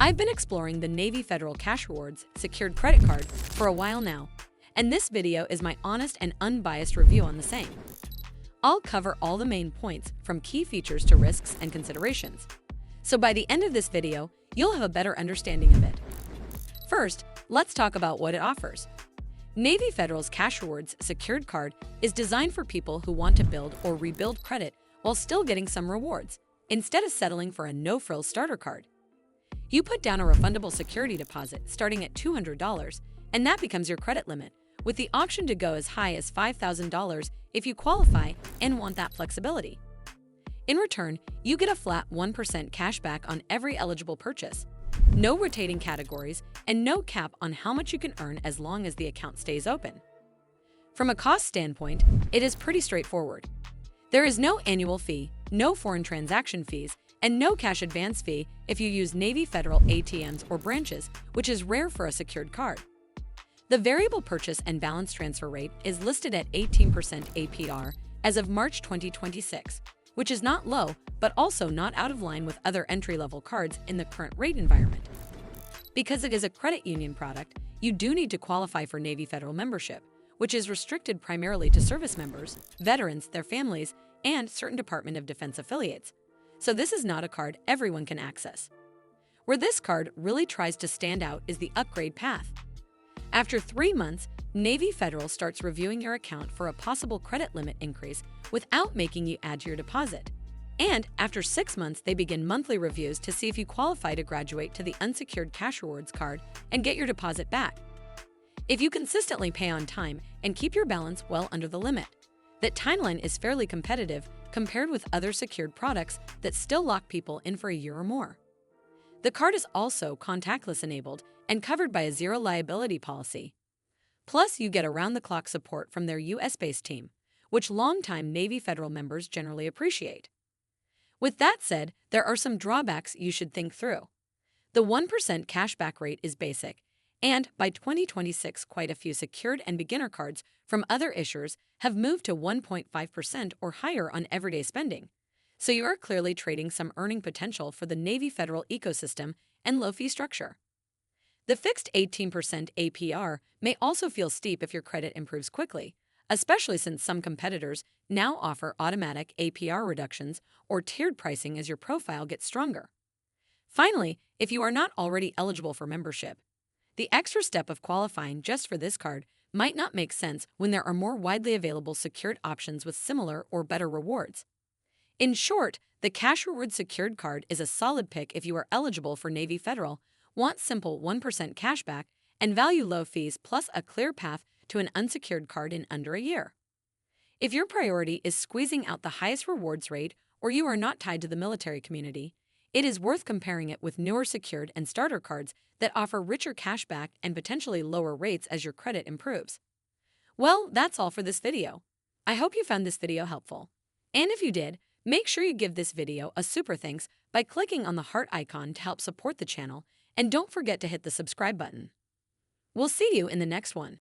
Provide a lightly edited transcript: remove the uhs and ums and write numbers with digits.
I've been exploring the Navy Federal cashRewards secured credit card for a while now, and this video is my honest and unbiased review on the same. I'll cover all the main points from key features to risks and considerations. So by the end of this video, you'll have a better understanding of it. First, let's talk about what it offers. Navy Federal's cashRewards secured card is designed for people who want to build or rebuild credit while still getting some rewards, instead of settling for a no-frills starter card. You put down a refundable security deposit starting at $200, and that becomes your credit limit, with the option to go as high as $5,000 if you qualify and want that flexibility. In return, you get a flat 1% cash back on every eligible purchase, no rotating categories, and no cap on how much you can earn as long as the account stays open. From a cost standpoint, it is pretty straightforward. There is no annual fee, no foreign transaction fees, and no cash advance fee if you use Navy Federal ATMs or branches, which is rare for a secured card. The variable purchase and balance transfer rate is listed at 18% APR as of March 2026, which is not low, but also not out of line with other entry-level cards in the current rate environment. Because it is a credit union product, you do need to qualify for Navy Federal membership, which is restricted primarily to service members, veterans, their families, and certain Department of Defense affiliates. So this is not a card everyone can access. Where this card really tries to stand out is the upgrade path. After 3 months, Navy Federal starts reviewing your account for a possible credit limit increase without making you add to your deposit. And after 6 months, they begin monthly reviews to see if you qualify to graduate to the unsecured cashRewards card and get your deposit back. If you consistently pay on time and keep your balance well under the limit, that timeline is fairly competitive compared with other secured products that still lock people in for a year or more. The card is also contactless enabled and covered by a zero liability policy. Plus, you get around-the-clock support from their US-based team, which longtime Navy Federal members generally appreciate. With that said, there are some drawbacks you should think through. The 1% cashback rate is basic, and by 2026, quite a few secured and beginner cards from other issuers have moved to 1.5% or higher on everyday spending. So you are clearly trading some earning potential for the Navy Federal ecosystem and low fee structure. The fixed 18% APR may also feel steep if your credit improves quickly, especially since some competitors now offer automatic APR reductions or tiered pricing as your profile gets stronger. Finally, if you are not already eligible for membership, the extra step of qualifying just for this card might not make sense when there are more widely available secured options with similar or better rewards. In short, the cashRewards secured card is a solid pick if you are eligible for Navy Federal, want simple 1% cashback, and value low fees plus a clear path to an unsecured card in under a year. If your priority is squeezing out the highest rewards rate or you are not tied to the military community, it is worth comparing it with newer secured and starter cards that offer richer cashback and potentially lower rates as your credit improves. Well, that's all for this video. I hope you found this video helpful. And if you did, make sure you give this video a super thanks by clicking on the heart icon to help support the channel, and don't forget to hit the subscribe button. We'll see you in the next one.